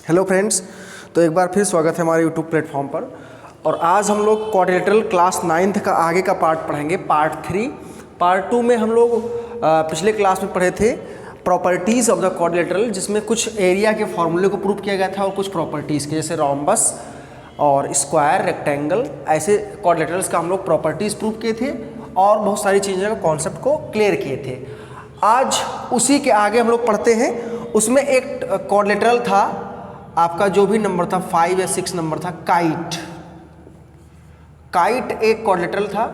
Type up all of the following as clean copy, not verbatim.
Hello friends, तो एक बार फिर स्वागत है हमारे यूट्यूब प्लेटफॉर्म पर। और आज हम लोग क्वाड्रिलेटरल क्लास 9th का आगे का पार्ट पढ़ेंगे, पार्ट 3। पार्ट 2 में हम लोग पिछले क्लास में पढ़े थे प्रॉपर्टीज़ ऑफ द क्वाड्रिलेटरल, जिसमें कुछ एरिया के फॉर्मूले को प्रूव किया गया था और कुछ प्रॉपर्टीज़ के, जैसे रोम्बस और स्क्वायर, रेक्टेंगल, ऐसे क्वाड्रिलेटरल्स का हम लोग प्रॉपर्टीज़ प्रूव किए थे और बहुत सारी चीज़ों का कॉन्सेप्ट को क्लियर किए थे। आज उसी के आगे हम लोग पढ़ते हैं। उसमें एक क्वाड्रिलेटरल था, आपका जो भी नंबर था 5 या 6 नंबर था, काइट। काइट एक क्वाड्रिलेटरल था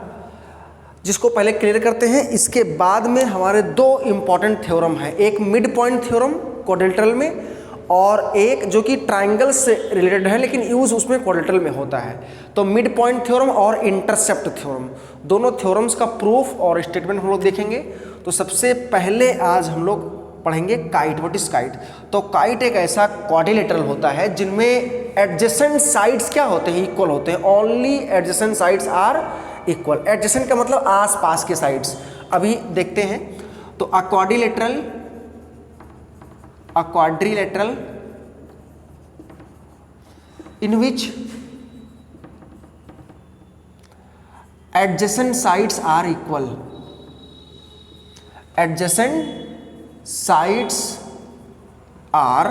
जिसको पहले क्लियर करते हैं। इसके बाद में हमारे दो इंपॉर्टेंट थ्योरम है, एक मिड पॉइंट थ्योरम क्वाड्रिलेटरल में और एक जो कि ट्राइंगल से रिलेटेड है लेकिन यूज उसमें क्वाड्रिलेटरल में होता है। तो मिड पॉइंट थ्योरम और इंटरसेप्ट थ्योरम, दोनों थ्योरम्स का प्रूफ और स्टेटमेंट हम लोग देखेंगे। तो सबसे पहले आज हम लोग पढ़ेंगे काइट। What is kite? तो काइट एक ऐसा क्वाड्रिलेटरल होता है जिनमें एडजेसेंट साइड्स क्या होते हैं? इक्वल होते हैं। Only adjacent sides are equal. Adjacent का मतलब आस पास के साइड्स। अभी देखते हैं। तो अ quadrilateral in which adjacent sides are equal. Adjacent sides are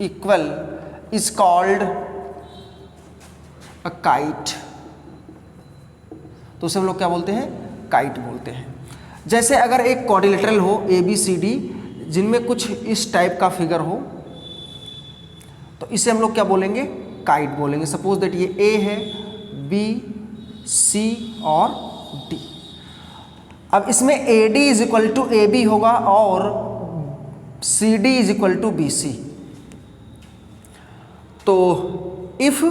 equal is called a kite. तो उसे हम लोग क्या बोलते हैं? काइट बोलते हैं। जैसे अगर एक क्वाड्रिलेटरल हो ABCD जिनमें कुछ इस टाइप का फिगर हो तो इसे हम लोग क्या बोलेंगे? काइट बोलेंगे। सपोज दैट ये A है, B, C और D। अब इसमें AD is equal to AB होगा और CD is equal to BC। तो इफ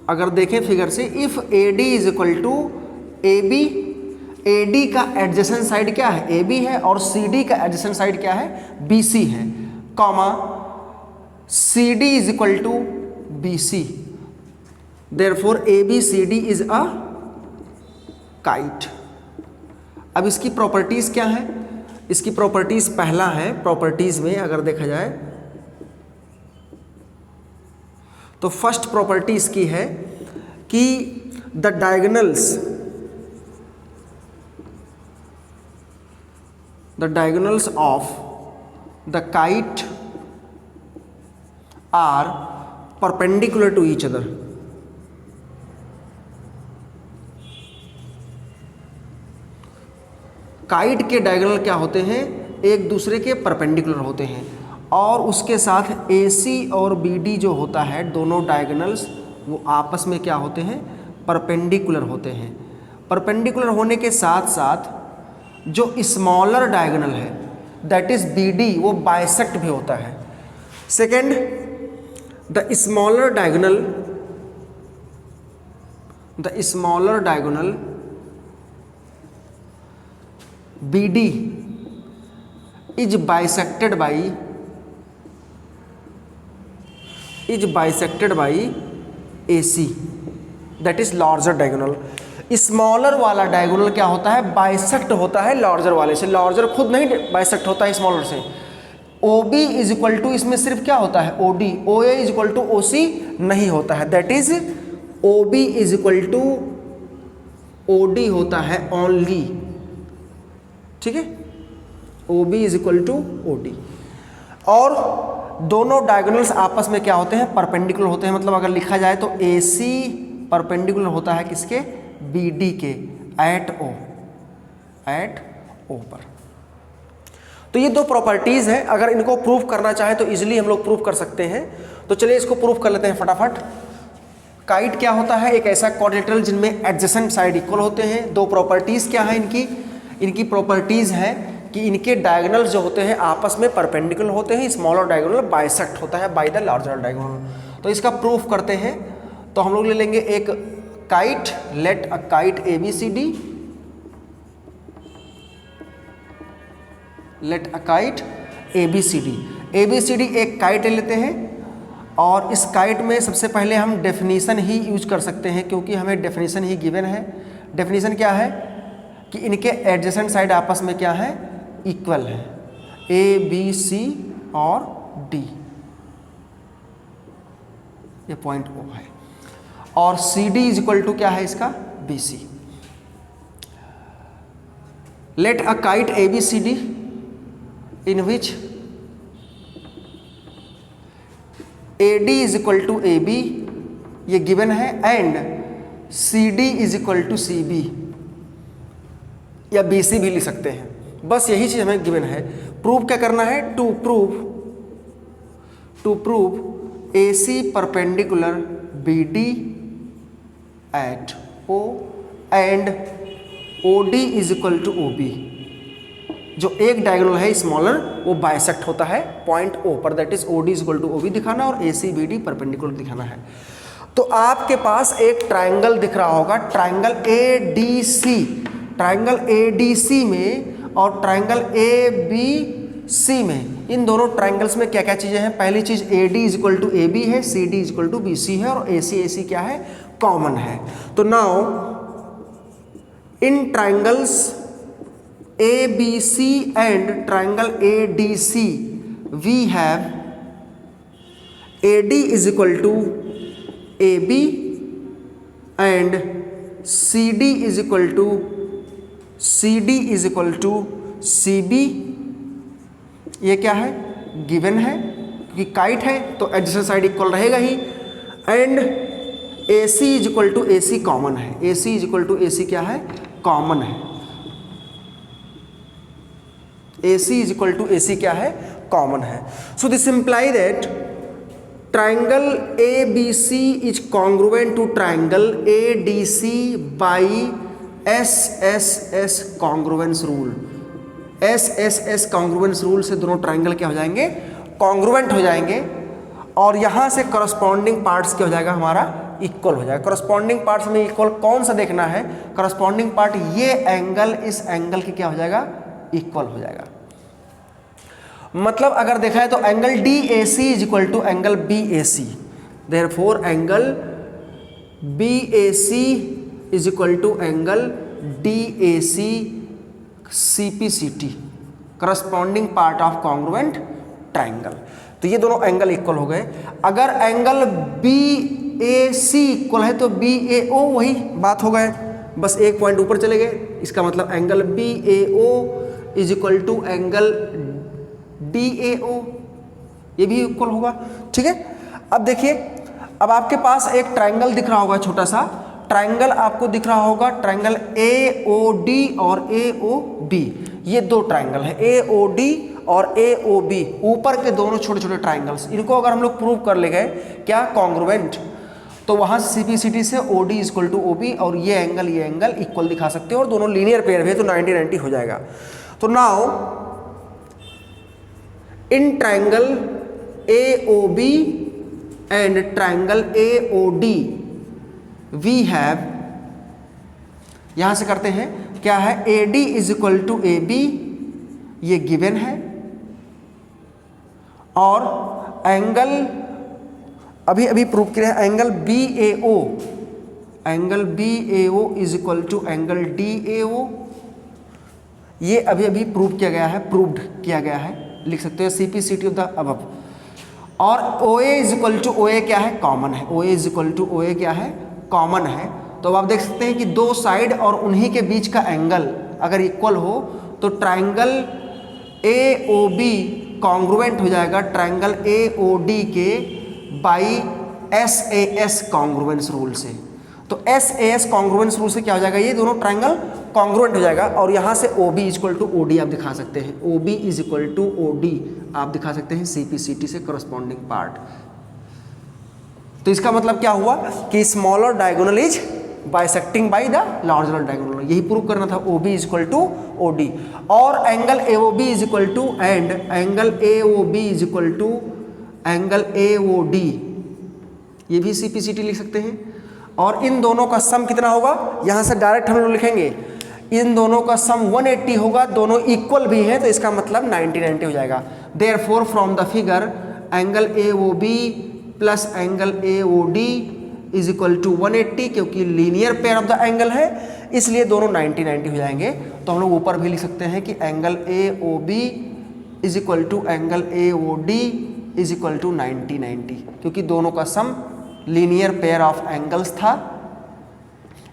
अगर देखें फिगर से, if AD is equal to AB, AD का एडजेसेंट साइड क्या है? AB है और CD का एडजेसेंट साइड क्या है? BC है, comma CD is equal to BC। Therefore ABCD is a kite. अब इसकी प्रॉपर्टीज क्या है? इसकी प्रॉपर्टीज पहला है, प्रॉपर्टीज में अगर देखा जाए तो फर्स्ट प्रॉपर्टी इसकी है कि the diagonals of the kite are perpendicular to each other. Kite के डायगोनल क्या होते हैं? एक दूसरे के परपेंडिकुलर होते हैं और उसके साथ AC और BD जो होता है, दोनों डायगोनल्स वो आपस में क्या होते हैं? परपेंडिकुलर होते हैं। परपेंडिकुलर होने के साथ साथ जो स्मॉलर डायगोनल है दैट इज BD, वो बाइसेक्ट भी होता है। Second, the smaller diagonal BD is bisected by AC, that is larger diagonal। Smaller वाला डायगोनल क्या होता है? बाइसेक्ट होता है लार्जर वाले से। लार्जर खुद नहीं बाइसेक्ट होता है स्मॉलर से। OB इज इक्वल टू, इसमें सिर्फ क्या होता है? OD। OA is equal to OC नहीं होता है, that is OB is equal to OD होता है ओनली। ठीक है, OB is equal to OD। और दोनों डायगोनल्स आपस में क्या होते हैं? परपेंडिकुलर होते हैं। मतलब अगर लिखा जाए तो AC परपेंडिकुलर होता है किसके? BD के, एट O पर। तो ये दो प्रॉपर्टीज हैं। अगर इनको प्रूव करना चाहे तो इजीली हम लोग प्रूव कर सकते हैं। तो चलिए इसको प्रूव कर लेते हैं फटाफट। काइट क्या होता है? एक ऐसा क्वाड्रिलेटरल जिनमें एडजेसेंट साइड इक्वल होते हैं। दो प्रॉपर्टीज क्या है इनकी? इनकी प्रॉपर्टीज है कि इनके डायगोनल्स जो होते हैं आपस में परपेंडिकुलर होते हैं। स्मॉलर डायगोनल बाइसेक्ट होता है बाय द लार्जर डायगोनल। तो इसका प्रूफ करते हैं। तो हम लोग ले लेंगे एक kite, let a kite ABCD, let a kite ABCD एक काइट ले लेते हैं और इस काइट में सबसे पहले हम डेफिनेशन ही यूज कर सकते हैं क्योंकि हमें डेफिनेशन ही गिवन है। डेफिनेशन क्या है कि इनके एडजेसेंट साइड आपस में क्या है, इक्वल है। ए बी सी और डी, ये पॉइंट ओ है, और C D is equal to क्या है इसका, B C. Let a kite A B C D in which A D is equal to A B, ये गिवन है, and C D is equal to C B, या B C भी लिख सकते हैं, बस यही चीज हमें गिवन है। प्रूव क्या करना है, to prove A C perpendicular B D at O and O D is equal to O B. जो एक डायगोनल है स्मॉलर वो बाइसेक्ट होता है पॉइंट ओ पर, that is O D is equal to O B दिखाना और A C B D perpendicular दिखाना है। तो आपके पास एक ट्राइंगल दिख रहा होगा, triangle A D C, triangle A D C में और ट्राइंगल ए बी सी में, इन दोनों ट्राइंगल्स में क्या क्या चीजें हैं। पहली चीज A D is equal to A B है, C D is equal to B C है, और ए सी क्या है, कॉमन है। तो now in triangles A B C and triangle A D C we have A D is equal to A B and C D is equal to C D is equal to C B. ये क्या है, given है, क्योंकि kite है तो adjacent side equal रहेगा ही, and A C is equal to A C common है, A C is equal to A C क्या है, कॉमन है, A C is equal to A C क्या है, कॉमन है। So this imply that triangle ABC is congruent to triangle ADC by SSS congruence rule। SSS congruence rule से दोनों triangle क्या हो जाएंगे, कॉन्ग्रुएंट हो जाएंगे, और यहाँ से करस्पॉन्डिंग पार्ट्स क्या हो जाएगा, हमारा इक्वल हो जाएगा। करस्पॉन्डिंग पार्ट्स में इक्वल कौन सा देखना है, करस्पॉन्डिंग पार्ट ये एंगल इस एंगल की क्या हो जाएगा, इक्वल हो जाएगा। मतलब अगर देखा है तो angle D A C is equal to angle B A C, therefore angle B A C is equal to angle D A C C P C T, corresponding part of congruent triangle. तो ये दोनों angle equal हो गए। अगर angle B A C equal है तो B A ओ वही बात हो गए, बस एक पॉइंट ऊपर चले गए। इसका मतलब angle B A O is equal to angle D A O, ये भी इक्वल होगा, ठीक है। अब देखिए, अब आपके पास एक ट्राइंगल दिख रहा होगा, छोटा सा ट्राइंगल आपको दिख रहा होगा, ट्राइंगल ए ओ डी और ए ओ बी, ये दो ट्राइंगल है, ए ओ डी और ए ओ बी, ऊपर के दोनों छोटे छोटे ट्राइंगल्स। इनको अगर हम लोग प्रूव कर ले गए क्या, कॉन्ग्रुएंट, तो वहां से सीपीसीटी से O D equal to O B और ये एंगल इक्वल दिखा सकते हो, और दोनों लीनियर पेयर भी है तो 90-90 हो जाएगा। तो now in triangle A O B and triangle A O D we have, यहां से करते हैं क्या है, A D is equal to A B, ये गिवन है, और एंगल अभी अभी प्रूव किया है, angle B A O, angle B A O is equal to angle D A O, ये अभी अभी प्रूव किया गया है, प्रूव्ड किया गया है, लिख सकते हो सीपीसीटी ऑफ द अबव। और ओ ए इज इक्वल टू ओ ए क्या है, कॉमन है, ओ ए इज इक्वल टू ओ ए क्या है, कॉमन है। तो अब आप देख सकते हैं कि दो साइड और उन्हीं के बीच का एंगल अगर इक्वल हो तो triangle A O B congruent हो जाएगा ट्राइंगल ए ओ डी के by S A S congruence rule से। तो S A S congruence rule से क्या हो जाएगा, ये दोनों ट्राइंगल कॉन्ग्रुएंट हो जाएगा, और यहाँ से O B is equal to O D आप दिखा सकते हैं, O B is equal to O D आप दिखा सकते हैं सीपीसीटी से करस्पॉन्डिंग पार्ट। तो इसका मतलब क्या हुआ कि smaller diagonal is bisecting by the larger diagonal, यही प्रूव करना था, O B is equal to O D, और angle A O B is equal to and angle A O B is equal to angle A O D, ये भी CPCT लिख सकते हैं। और इन दोनों का सम कितना होगा, यहाँ से डायरेक्ट हम लोग लिखेंगे, इन दोनों का सम 180 होगा, दोनों इक्वल भी हैं, तो इसका मतलब 90-90 हो जाएगा। Therefore from the figure angle A O B plus angle A O D is equal to 180, क्योंकि linear pair of the angle है इसलिए दोनों 90-90 हो जाएंगे। तो हम लोग ऊपर भी लिख सकते हैं कि angle A O B is equal to angle AOD is equal to 90, क्योंकि दोनों का sum linear pair of angles था,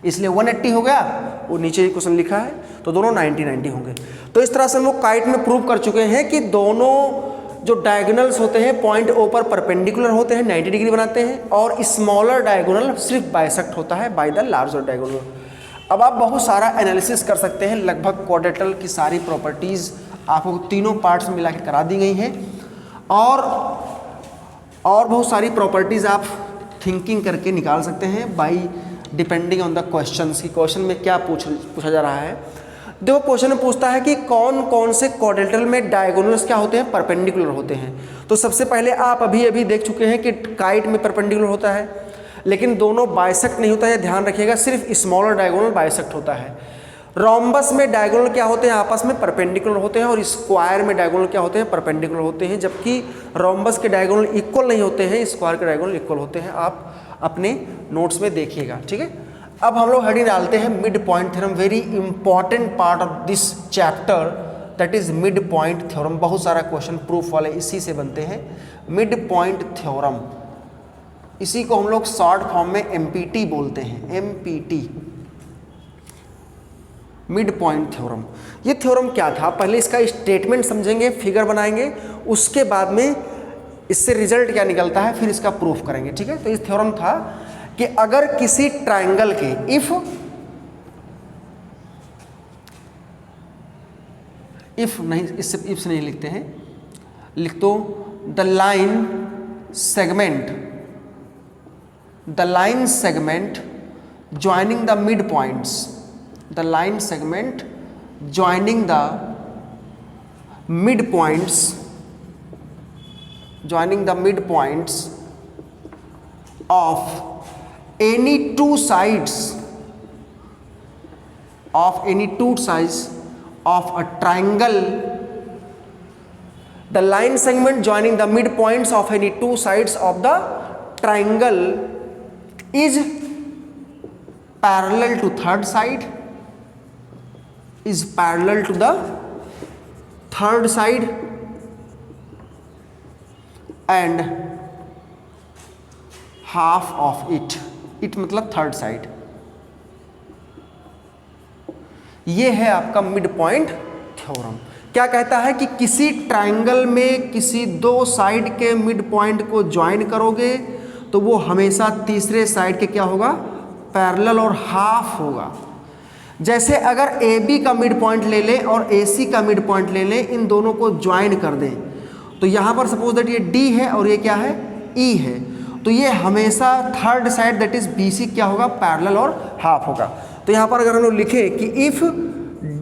इसलिए 180 हो गया। वो नीचे क्वेश्चन लिखा है, तो दोनों 90 होंगे। तो इस तरह से हम लोग काइट में प्रूव कर चुके हैं कि दोनों जो डायगोनल्स होते हैं पॉइंट O पर परपेंडिकुलर होते हैं, 90 डिग्री बनाते हैं, और स्मॉलर डायगोनल सिर्फ बाइसेक्ट होता है बाय द लार्जर डायगोनल। अब आप बहुत सारा एनालिसिस कर सकते हैं, लगभग क्वाड्रेटल की सारी प्रॉपर्टीज़ आपको तीनों पार्ट्स में मिला के करा दी गई हैं, और बहुत सारी प्रॉपर्टीज़ आप थिंकिंग करके निकाल सकते हैं by depending on the question की क्वेश्चन में क्या पूछा जा रहा है। देखो क्वेश्चन में पूछता है कि कौन कौन से क्वाड्रेटल में डायगोनल्स क्या होते हैं, परपेंडिकुलर होते हैं। तो सबसे पहले आप अभी देख चुके हैं कि काइट में परपेंडिकुलर होता है, लेकिन दोनों बाइसेक्ट नहीं होता है, ध्यान रखिएगा, सिर्फ स्मॉलर डायगोनल बाइसेक्ट होता है। रोम्बस में डायगोनल क्या होते हैं, आपस में परपेंडिकुलर होते हैं, और स्क्वायर में डायगोनल क्या होते हैं, परपेंडिकुलर होते हैं, जबकि रोम्बस के डायगोनल इक्वल नहीं होते हैं, स्क्वायर के डायगोनल इक्वल होते हैं। आप अपने नोट्स में देखिएगा, ठीक है। अब हम लोग हेडिंग डालते हैं mid point theorem, very important part of this chapter, that is mid point theorem. बहुत सारा क्वेश्चन प्रूफ वाले इसी से बनते हैं, मिड पॉइंट थ्योरम। इसी को हम लोग शॉर्ट फॉर्म में MPT बोलते हैं, MPT, मिड पॉइंट थ्योरम। ये थ्योरम क्या था, पहले इसका स्टेटमेंट समझेंगे, फिगर बनाएंगे, उसके बाद में इससे रिजल्ट क्या निकलता है, फिर इसका प्रूफ करेंगे, ठीक है। तो इस थ्योरम था कि अगर किसी ट्रायंगल के इफ नहीं, इससे इफ से नहीं लिखते हैं, लिख दो the line segment joining the mid points, the line segment joining the mid points of any two sides of a triangle, the line segment joining the midpoints of any two sides of the triangle is parallel to third side, and half of it मतलब third side. ये है आपका mid point theorem. क्या कहता है कि किसी triangle में किसी दो साइड के मिड पॉइंट को ज्वाइन करोगे तो वो हमेशा तीसरे साइड के क्या होगा, पैरेलल और हाफ होगा। जैसे अगर AB का मिड पॉइंट ले लें और AC का मिड पॉइंट ले लें, इन दोनों को ज्वाइन कर दें, तो यहाँ पर सपोज दैट ये D है और ये क्या है, E है, तो ये हमेशा third side that is BC क्या होगा, पैरेलल और हाफ होगा। तो यहाँ पर अगर हम लोग लिखें कि if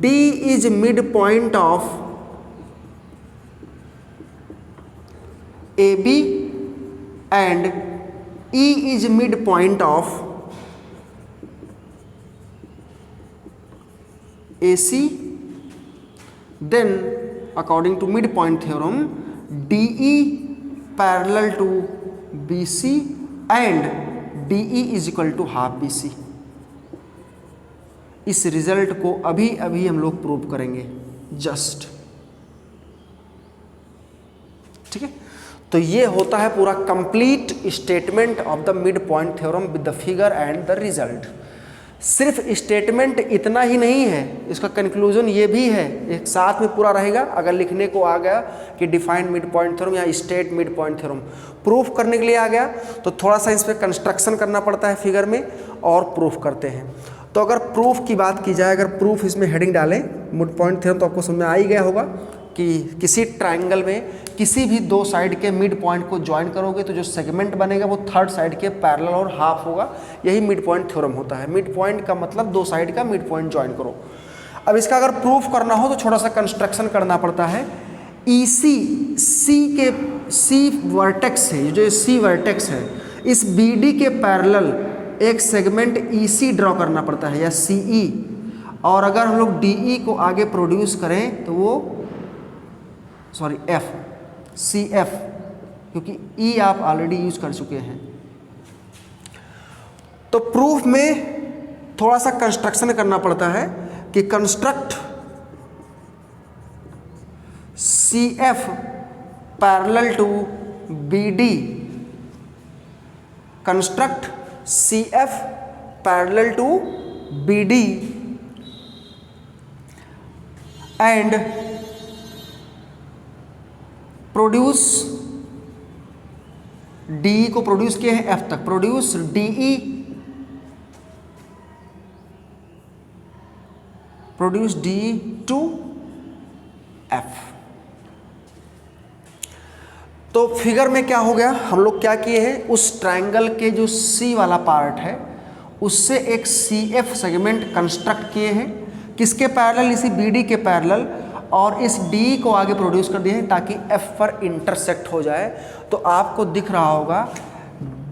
D is mid point of AB and E is mid point of AC, then according to midpoint theorem DE parallel to BC and DE is equal to half BC। इस रिजल्ट को अभी हम लोग prove करेंगे just, ठीक है। तो ये होता है पूरा complete statement of the mid point theorem with the figure and the result. सिर्फ स्टेटमेंट इतना ही नहीं है, इसका कंक्लूजन ये भी है, एक साथ में पूरा रहेगा। अगर लिखने को आ गया कि डिफाइंड मिड पॉइंट थ्योरम या state mid point theorem, proof करने के लिए आ गया तो थोड़ा सा इस पर कंस्ट्रक्शन करना पड़ता है फिगर में, और प्रूफ करते हैं। तो अगर प्रूफ की बात की जाए, अगर प्रूफ इसमें हेडिंग डालें मिड पॉइंट थ्योरम, तो आपको समझ में आ ही गया होगा कि किसी ट्रायंगल में किसी भी दो साइड के मिड पॉइंट को ज्वाइन करोगे तो जो सेगमेंट बनेगा वो थर्ड साइड के पैरेलल और हाफ होगा। यही मिड पॉइंट थ्योरम होता है। मिड पॉइंट का मतलब दो साइड का मिड पॉइंट ज्वाइन करो। अब इसका अगर प्रूफ करना हो तो थोड़ा सा कंस्ट्रक्शन करना पड़ता है। सी वर्टेक्स है, जो सी वर्टेक्स है, इस BD के पैरेलल एक सेगमेंट EC ड्रॉ करना पड़ता है या CE, और अगर हम लोग DE को आगे प्रोड्यूस करें तो वो CF, क्योंकि E आप ऑलरेडी यूज कर चुके हैं। तो प्रूफ में थोड़ा सा कंस्ट्रक्शन करना पड़ता है कि construct CF parallel to BD, construct CF parallel to BD and produce, DE को प्रोड्यूस किए हैं F तक, produce DE, produce DE to F। तो फिगर में क्या हो गया, हम लोग क्या किए हैं, उस ट्रायंगल के जो C वाला पार्ट है उससे एक CF सेगमेंट कंस्ट्रक्ट किए हैं, किसके पैरेलल, इसी BD के पैरेलल, और इस D को आगे प्रोड्यूस कर दिए हैं ताकि F पर इंटरसेक्ट हो जाए। तो आपको दिख रहा होगा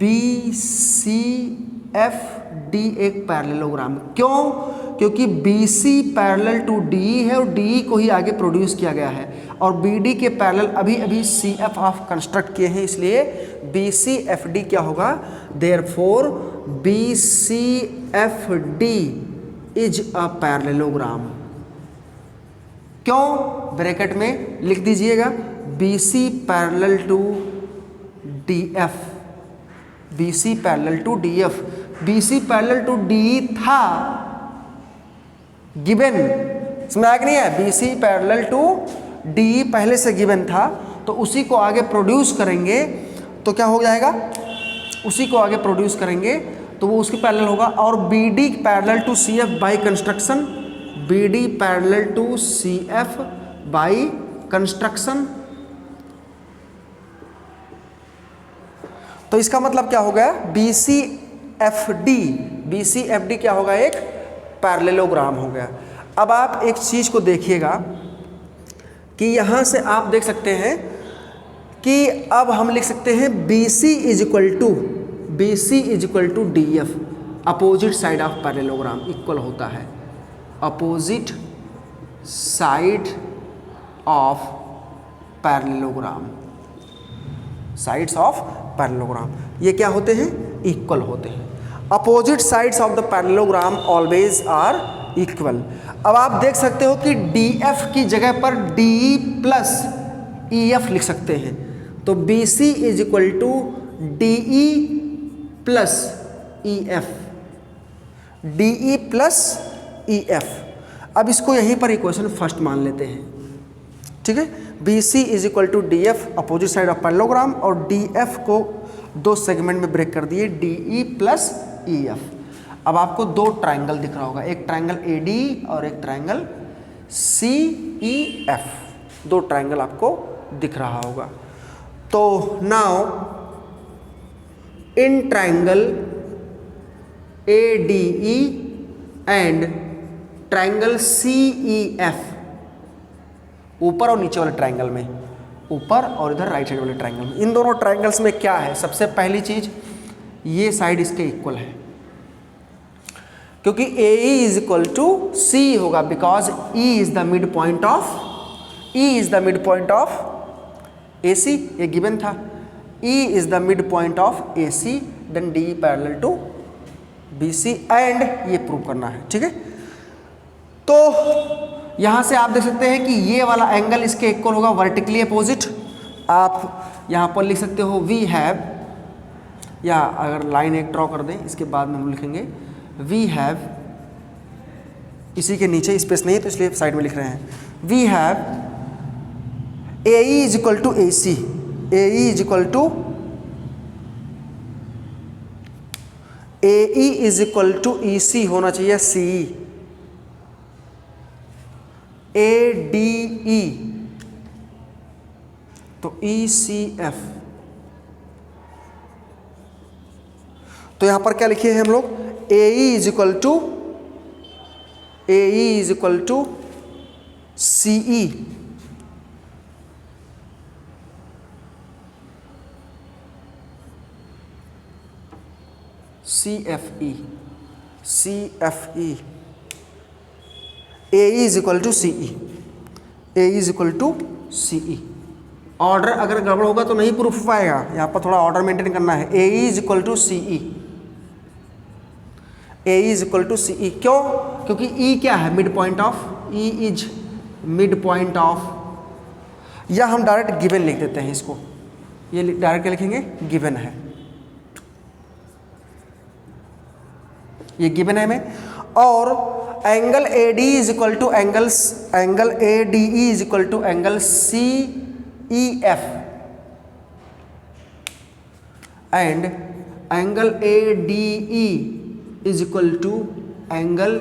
BCFD एक पैरेललोग्राम। क्यों? क्योंकि BC पैरेलल टू DE है और DE को ही आगे प्रोड्यूस किया गया है, और BD के पैरेलल अभी अभी CF ऑफ कंस्ट्रक्ट किए हैं, इसलिए BCFD क्या होगा, therefore BCFD is a parallelogram. क्यों? ब्रैकेट में लिख दीजिएगा BC parallel to DF, BC parallel to DF। BC parallel to DE था गिवन, इसमें आगे नहीं है, BC पैरेलल टू DE पहले से गिवन था, तो उसी को आगे प्रोड्यूस करेंगे तो क्या हो जाएगा, उसी को आगे प्रोड्यूस करेंगे तो वो उसके पैरेलल होगा। और BD parallel to CF by construction, BD parallel to CF by construction. तो इसका मतलब क्या हो गया, BCFD क्या होगा, एक पैरेललोग्राम हो गया। अब आप एक चीज़ को देखिएगा कि यहाँ से आप देख सकते हैं कि अब हम लिख सकते हैं BC is equal to DF, opposite side of parallelogram equal होता है opposite side of parallelogram, sides of parallelogram ये क्या होते हैं, इक्वल होते हैं। Opposite sides of the parallelogram always are equal. अब आप देख सकते हो कि DF की जगह पर DE प्लस EF लिख सकते हैं, तो BC is equal to DE plus EF, DE plus EF। अब इसको यहीं पर इक्वेशन फर्स्ट मान लेते हैं, ठीक है। BC is equal to DF opposite side of parallelogram, और DF को दो सेगमेंट में ब्रेक कर दिए, DE प्लस EF। अब आपको दो ट्रायंगल दिख रहा होगा, एक ट्रायंगल AD और एक ट्रायंगल CEF, दो ट्रायंगल आपको दिख रहा होगा। तो now in triangle ADE and triangle CEF, ऊपर और नीचे वाले ट्रायंगल में, ऊपर और इधर राइट साइड वाले ट्रायंगल में, इन दोनों ट्रायंगल्स में क्या है, सबसे पहली चीज ये साइड इसके इक्वल है, क्योंकि AE is equal to C होगा, because E is the mid point of AC, ये गिवन था, E is the mid point of AC, then DE parallel to BC, and ये प्रूव करना है, ठीक है। तो यहां से आप देख सकते हैं कि ये वाला एंगल इसके इक्वल होगा, वर्टिकली अपोजिट। आप यहां पर लिख सकते हो वी हैव, या अगर लाइन एक ड्रॉ कर दें इसके बाद में हम लिखेंगे वी हैव, इसी के नीचे स्पेस नहीं है तो इसलिए साइड में लिख रहे हैं, we have AE is equal to AC, AE is equal to AE is equal to EC होना चाहिए, CE, ADE तो ECF। तो यहां पर क्या लिखे हैं हम लोग, AE is equal to CE, CFE, AE is equal to CE, AE is equal to CE। Order अगर गड़बड़ होगा तो नहीं प्रूफ हो पाएगा, यहाँ पर थोड़ा ऑर्डर मेंटेन करना है। AE is equal to CE, AE is equal to CE, क्यों? क्योंकि E क्या है, mid point of, E is mid point of या हम डायरेक्ट गिवन लिख देते हैं इसको, ये डायरेक्ट क्या लिखेंगे, गिवन है, ये गिवन है हमें। और angle A D is equal to angle A D E is equal to angle C E F, and angle A D E is equal to angle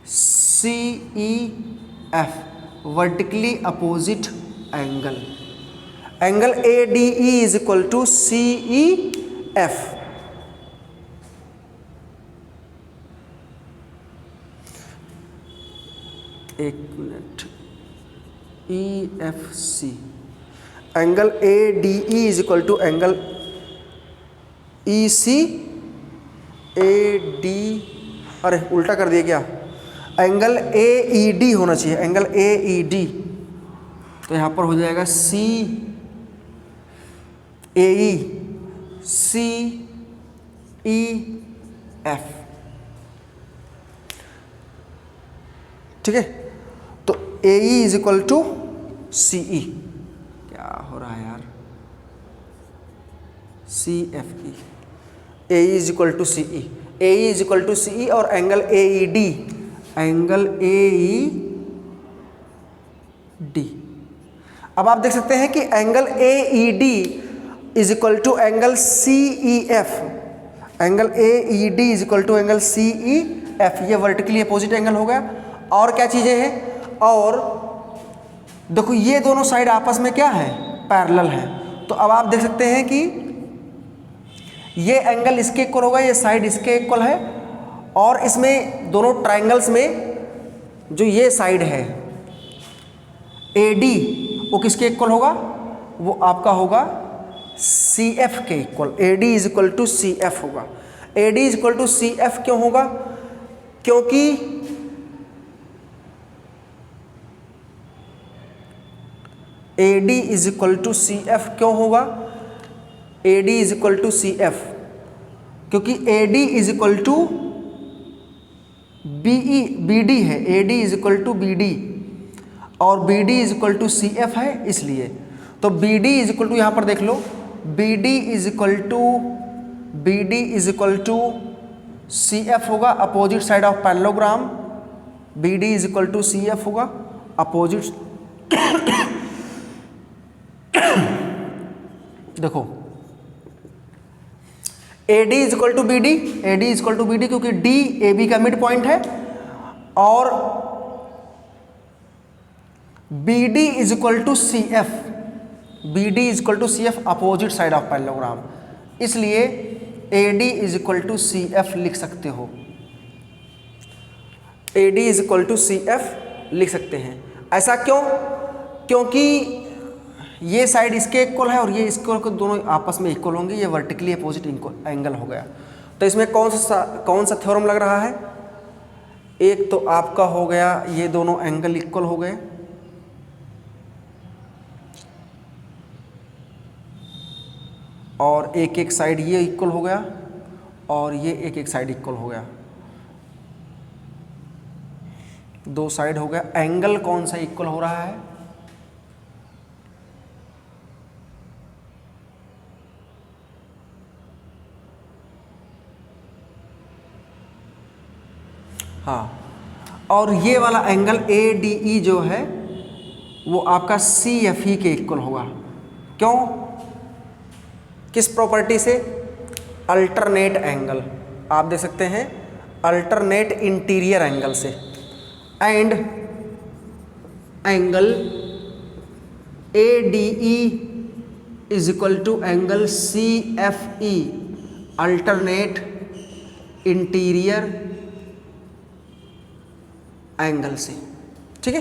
C E F, vertically opposite angle. Angle A D E is equal to C E F. एक minute, E F C, angle A D E is equal to angle E C A D, अरे उल्टा कर दिया क्या, angle A E D होना चाहिए, angle A E D, तो यहाँ पर हो जाएगा सी ए ई सी ई एफ, ठीक है। तो A E is equal to C E, क्या हो रहा है यार, C F E, A E is equal to C E, A E is equal to C E, और angle A E D, angle A E D. अब आप देख सकते हैं कि angle A E D is equal to angle C E F, angle A E D is equal to angle C E F, ये vertically opposite angle हो गया। और क्या चीज़ें हैं, और देखो ये दोनों साइड आपस में क्या है, पैरेलल है। तो अब आप देख सकते हैं कि ये एंगल इसके इक्वल होगा, ये साइड इसके इक्वल है, और इसमें दोनों ट्राइंगल्स में जो ये साइड है ए डी, वो किसके इक्वल होगा, वो आपका होगा सी एफ के equal, A D is equal to C F होगा। A D is equal to C F क्यों होगा, क्योंकि A D is equal to C F क्यों होगा, A D is equal to C F, क्योंकि A D is equal to B D है, A D is equal to B D, और B D is equal to C F है, इसलिए तो B D is equal to, यहाँ पर देख लो, B D is equal to C F होगा, opposite side of parallelogram, B D is equal to C F होगा, अपोजिट देखो A D is equal to B D, A D is equal to B D, क्योंकि D A B का mid point है, और B D is equal to C F, B D is equal to C F, opposite side of parallelogram, इसलिए A D is equal to C F लिख सकते हो, A D is equal to C F लिख सकते हैं। ऐसा क्यों, क्योंकि ये साइड इसके इक्वल है और ये इसके दोनों आपस में इक्वल होंगे, ये वर्टिकली अपोजिट एंगल हो गया। तो इसमें कौन सा थ्योरम लग रहा है, एक तो आपका हो गया ये दोनों एंगल इक्वल हो गए, और एक एक साइड ये इक्वल हो गया, और ये एक एक साइड इक्वल हो गया, दो साइड हो गया। एंगल कौन सा इक्वल हो रहा है, हाँ, और ये वाला एंगल ए डी ई जो है वो आपका सी एफ ई के इक्वल होगा। क्यों, किस प्रॉपर्टी से, अल्टरनेट एंगल, आप देख सकते हैं अल्टरनेट इंटीरियर एंगल से, and angle A D E is equal to angle C F E, alternate interior angle से, ठीक है,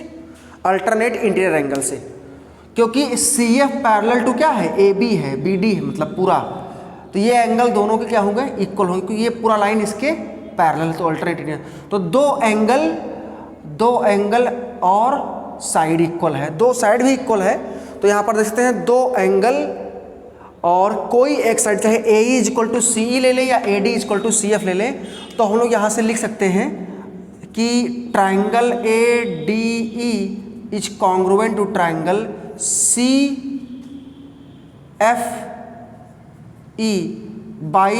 अल्टरनेट इंटीरियर एंगल से, क्योंकि सी एफ पैरेलल टू क्या है, ए बी है, बी डी है, मतलब पूरा, तो ये एंगल दोनों के क्या होंगे, इक्वल होंगे, क्योंकि ये पूरा लाइन इसके पैरेलल, तो अल्टरनेट इंटीरियर, तो दो एंगल और साइड इक्वल है, दो साइड भी इक्वल है। तो यहाँ पर देख सकते हैं दो एंगल और कोई एक साइड, चाहे A is equal to C E ले लें या A D is equal to C F ले लें, तो हम लोग यहाँ से लिख सकते हैं कि triangle A D E is congruent to triangle C F E by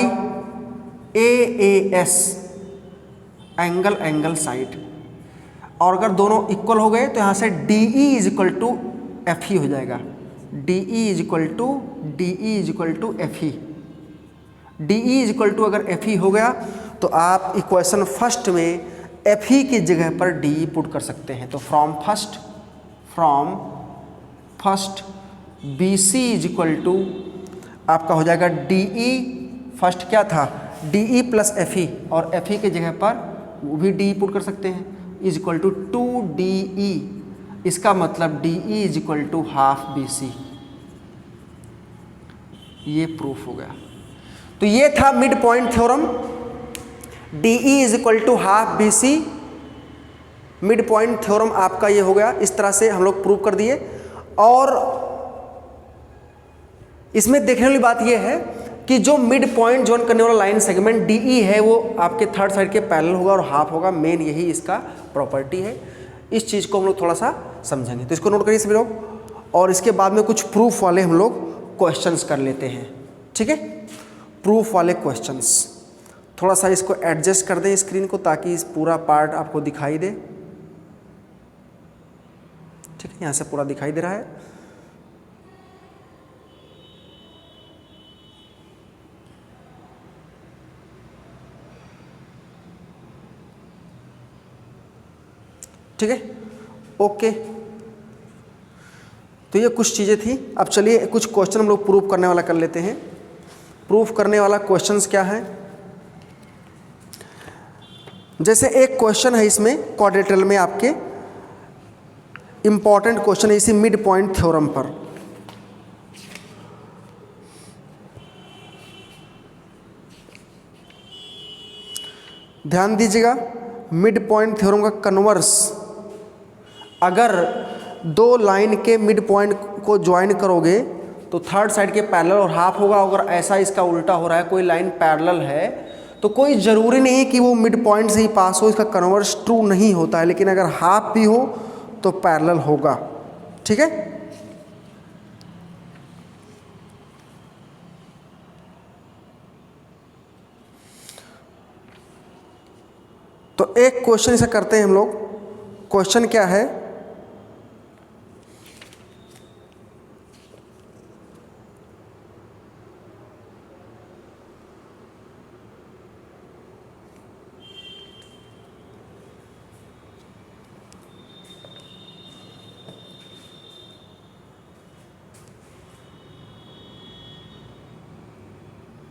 A S angle side. और अगर दोनों इक्वल हो गए तो यहाँ से D E is equal to F E हो जाएगा। D E is equal to F E. D E is equal to अगर एफ ई हो गया तो आप इक्वेशन फर्स्ट में एफ ई की जगह पर डी ई पुट कर सकते हैं। तो from first B C is equal to आपका हो जाएगा डी ई, फर्स्ट क्या था D E plus F E, और एफ ई की जगह पर वो भी डी ई पुट कर सकते हैं, इज इक्वल टू 2DE। इसका मतलब DE is equal to half BC। ये प्रूफ हो गया। तो ये था mid point theorem, DE is equal to half BC। Mid point theorem आपका ये हो गया। इस तरह से हम लोग प्रूव कर दिए। और इसमें देखने वाली बात ये है कि जो मिड पॉइंट जॉइन करने वाला लाइन सेगमेंट DE है वो आपके थर्ड साइड के पैरेलल होगा और हाफ होगा। मेन यही इसका प्रॉपर्टी है। इस चीज़ को हम लोग थोड़ा सा समझेंगे, तो इसको नोट करिए सभी लोग। और इसके बाद में कुछ प्रूफ वाले हम लोग क्वेश्चंस कर लेते हैं, ठीक है। प्रूफ वाले क्वेश्चंस, थोड़ा सा इसको एडजस्ट कर दें स्क्रीन को ताकि इस पूरा पार्ट आपको दिखाई दे, ठीक है। यहाँ से पूरा दिखाई दे रहा है। ठीक है, ओके। तो ये कुछ चीज़ें थी। अब चलिए कुछ क्वेश्चन हम लोग प्रूफ करने वाला कर लेते हैं। प्रूफ करने वाला क्वेश्चंस क्या है, जैसे एक क्वेश्चन है इसमें क्वाड्रेटरल में आपके इंपॉर्टेंट क्वेश्चन है इसी मिड पॉइंट थ्योरम पर। ध्यान दीजिएगा, मिड पॉइंट थ्योरम का कन्वर्स, अगर दो लाइन के मिड पॉइंट को ज्वाइन करोगे तो थर्ड साइड के पैरेलल और हाफ होगा। अगर ऐसा इसका उल्टा हो रहा है, कोई लाइन पैरेलल है तो कोई ज़रूरी नहीं कि वो मिड पॉइंट से ही पास हो, इसका कन्वर्स ट्रू नहीं होता है। लेकिन अगर हाफ भी हो तो पैरेलल होगा, ठीक है। तो एक क्वेश्चन इसे करते हैं हम लोग। क्वेश्चन क्या है,